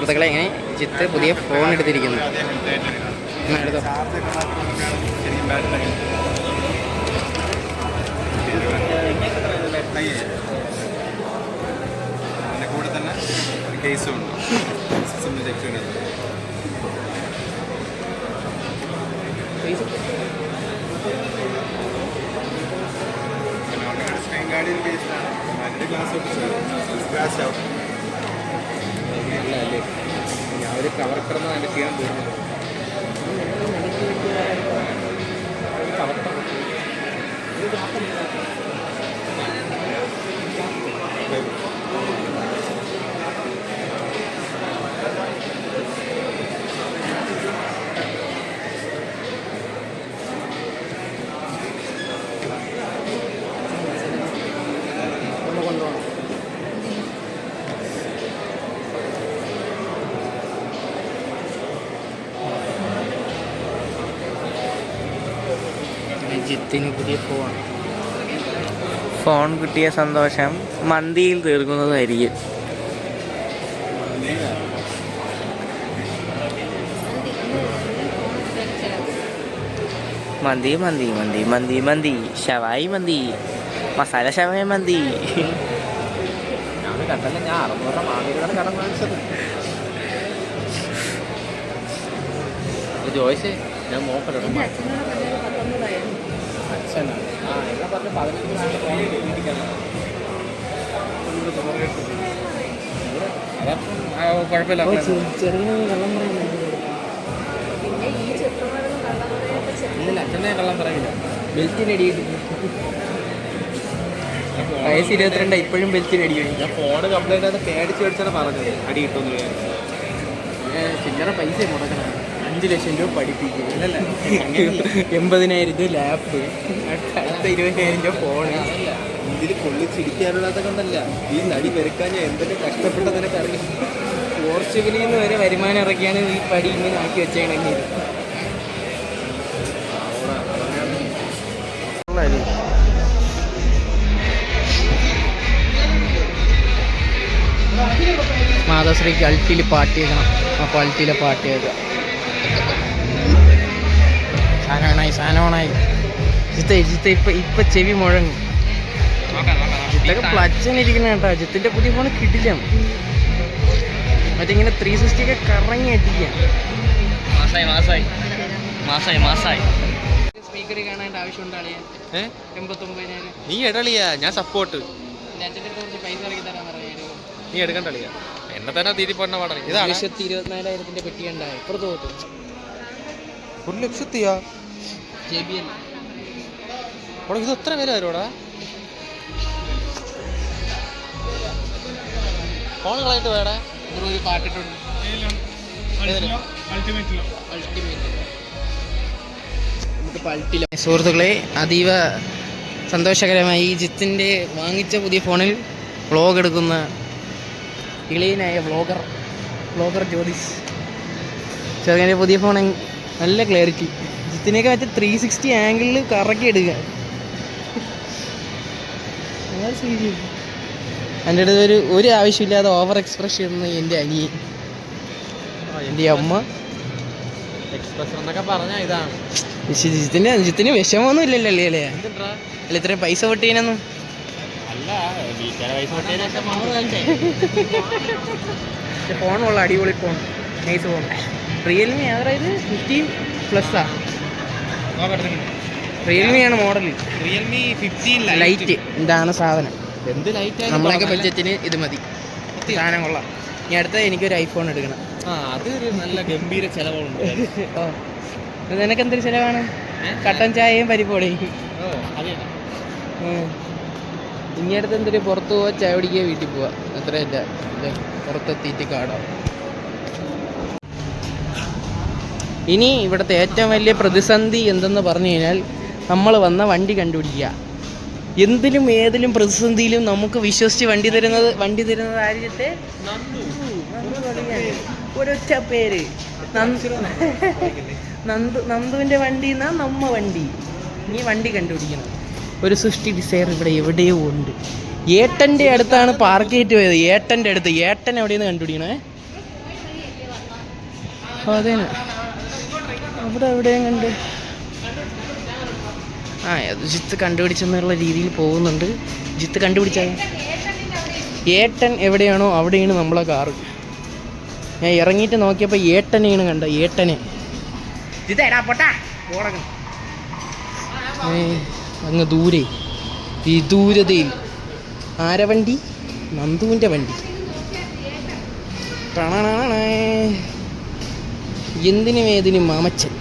സുഹൃത്തുക്കളെ എങ്ങനെ ജിത്ത് പുതിയ ഫോൺ എടുത്തിരിക്കുന്നു. എടുത്തോ. കൂടെ തന്നെ ഒരു കേസും ഉണ്ട്. സിമ്മിൽ ചെക്ക് ചെയ്യുന്നത് സ്ക്രീൻ ഗാർഡിൽ കേസിലാണ്. അതിൻ്റെ ഗ്ലാസ് സ്ക്രാച്ച് ആവും. അല്ലേ ഞാൻ ഒരു കവർ കിടന്ന് അതിൻ്റെ ചെയ്യാൻ തോന്നുന്നു. ജിത്തിന് പുതിയ ഫോൺ കിട്ടിയ സന്തോഷം മന്തിയിൽ തീർക്കുന്നതായിരിക്കും. മന്തി മന്തി മന്തി മന്തി മന്തി ഷവായി മന്തി മസാല ഷവായി മന്തി. ഞാൻ കണ്ടല്ല, ഞാൻ 600 മാമിയുടെ കടം വാങ്ങിച്ചത്. ജോയ്സ് ഞാൻ നോക്കട്ടെ. അച്ഛനാണ് എല്ലാം പറഞ്ഞ് 15 കുഴപ്പമില്ല. ഇല്ല, അച്ഛനെ കള്ളം പറയില്ല. ബെൽറ്റിന് അടി വയസ്സ് 22 ഇപ്പോഴും ബെൽറ്റിന് അടി കഴിഞ്ഞു. ഞാൻ ഫോണ് കംപ്ലൈൻറ്റ് ആയത് പേടിച്ച് മേടിച്ചാണ് പറഞ്ഞത് അടി കിട്ടുമെന്ന് വിചാരിച്ചു. ചില്ലറ പൈസ മുടക്കണം. 5 ലക്ഷം രൂപ പഠിപ്പിക്കും. 80,000 രൂപ ലാപ്പ്, അടുത്ത 20,000 രൂപ ഫോണ്. ഇതിൽ കൊള്ളിച്ചിരിക്കാനുള്ളതൊക്കെ കൊണ്ടല്ല, ഈ നടി പെരുക്കാൻ ഞാൻ എന്തൊക്കെ കഷ്ടപ്പെട്ടതിനൊക്കെ അറിയാം. പോർച്ചുഗലിൽ നിന്ന് വരെ വരുമാനം ഇറക്കിയാണ് ഈ പടി ഇങ്ങനെ ആക്കി വെച്ചേണെങ്കിൽ. മാതാശ്രീക്ക് അൾട്ടിയിൽ പാട്ട് കേൾക്കണം. അപ്പോൾ അൾട്ടിയിലെ പാട്ട് കേൾക്കുക. സാധനമാണായി ജിത്ത് ഇപ്പൊ ചെവി മുഴങ്ങും. ജിത്തൊക്കെ പ്ലച്ചനിരിക്കുന്ന കേട്ടോ. ജിത്തിന്റെ പുതിയ ഫോണ് കിട്ടില്ല. മറ്റിങ്ങനെ 360 ഒക്കെ കറങ്ങി അടിക്കാം. സ്പീക്കർ കാണാൻ ആവശ്യമുണ്ടാളിയ 89,000. നീ എടളിയാ, ഞാൻ സപ്പോർട്ട്. പൈസ ഇറക്കി തരാൻ പറഞ്ഞു. നീ എടുക്കണ്ടളിയാ, എന്നെ തന്നെ തീരി പോണ പാടാണ്. ഇതാണ് 1,24,000 പെട്ടി ഉണ്ടായി. ഇപ്പുറത്ത് പോകത്തു 1,00,000 JBL. അവിടെ ഇത് എത്ര വില വരുവാടാ? ഫോൺ കളയിട്ട് വേടാ. ഒരു പാട്ടിട്ടുണ്ട് സുഹൃത്തുക്കളെ, അതീവ സന്തോഷകരമായി ജിത്തിൻ്റെ വാങ്ങിച്ച പുതിയ ഫോണിൽ വ്ളോഗ് എടുക്കുന്ന ഇളയനായ വ്ളോഗർ ജ്യോതിഷ് ചെറുക്കൻ്റെ പുതിയ ഫോൺ നല്ല ക്ലാരിറ്റി. ജിത്തിനെയൊക്കെ മറ്റേ 360 ആംഗിളിൽ കറക്കി എടുക്കുക. എൻ്റെ അടുത്ത് ഒരു ആവശ്യമില്ലാതെ ഓവർ എക്സ്പ്രഷൻ ചെയ്യുന്ന എൻ്റെ അനിയൻ, എൻ്റെ അമ്മ. എക്സ്പ്രഷൻ എന്നൊക്കെ പറഞ്ഞാൽ ഇതാണ്. ജിത്തിന് വിഷമമൊന്നും ഇല്ലല്ലോ അല്ലേ? അല്ല ഇത്രയും പൈസ പൊട്ടീനൊന്നും ഫോണുള്ള അടിപൊളി ഫോൺ, നൈസ് ഫോൺ. റിയൽമി അതായത് 15+. റിയൽമിയാണ് മോഡൽ. Realme 15 light. ഇതാണ് സാധനം. എന്ത് ലൈറ്റ്? നമ്മളൊക്കെ ബഡ്ജറ്റിന് ഇത് മതി. സാധനം കൊള്ളാം. ഇനി അടുത്ത എനിക്കൊരു ഐഫോൺ എടുക്കണം. അത് നല്ല ഗംഭീര ചെലവുണ്ട്. നിനക്ക് എന്തൊരു ചിലവാണ്? കട്ടൻ ചായയും പരിപ്പോടിയും. ഇനി അടുത്ത് എന്തൊരു പുറത്ത് പോവാ, ചായ പിടിക്കുക, വീട്ടിൽ പോവാ. അത്രയല്ല, പുറത്തെത്തിയിട്ട് കാടാം. ഇനി ഇവിടുത്തെ ഏറ്റവും വലിയ പ്രതിസന്ധി എന്തെന്ന് പറഞ്ഞു കഴിഞ്ഞാൽ നമ്മൾ വന്ന വണ്ടി കണ്ടുപിടിക്കുക. എന്തിലും ഏതിലും പ്രതിസന്ധിയിലും നമുക്ക് വിശ്വസിച്ച് വണ്ടി തരുന്നത് ആര്യത്തെ ഒരൊറ്റ പേര് നന്ദുവിൻ്റെ വണ്ടി എന്നാ നമ്മ വണ്ടി. നീ വണ്ടി കണ്ടുപിടിക്കണം. ഒരു സ്വിഫ്റ്റ് ഡിസയർ ഇവിടെ എവിടെയോ ഉണ്ട്. ഏട്ടൻ്റെ അടുത്താണ് പാർക്ക് ചെയ്തിട്ട് പോയത്. ഏട്ടൻ്റെ അടുത്ത്. ഏട്ടൻ എവിടെയെന്ന് കണ്ടുപിടിക്കണേ. അതേനെ അവിടെ എവിടെയും കണ്ട് അത് ജിത്ത് കണ്ടുപിടിച്ചെന്നുള്ള രീതിയിൽ പോകുന്നുണ്ട്. ജിത്ത് കണ്ടുപിടിച്ച ഏട്ടൻ എവിടെയാണോ അവിടെയാണ് നമ്മളെ കാറ്. ഞാൻ ഇറങ്ങിയിട്ട് നോക്കിയപ്പോൾ ഏട്ടനെയാണ് കണ്ട, ഏട്ടനെ. ജിത്തേടാ പൊട്ടാ ഓടണം. അങ്ങ് ദൂരെ, ഈ ദൂരതയിൽ ആരവണ്ടി? നന്ദുവിൻ്റെ വണ്ടി. എന്തിനും ഏതിനും മാമച്ചൻ.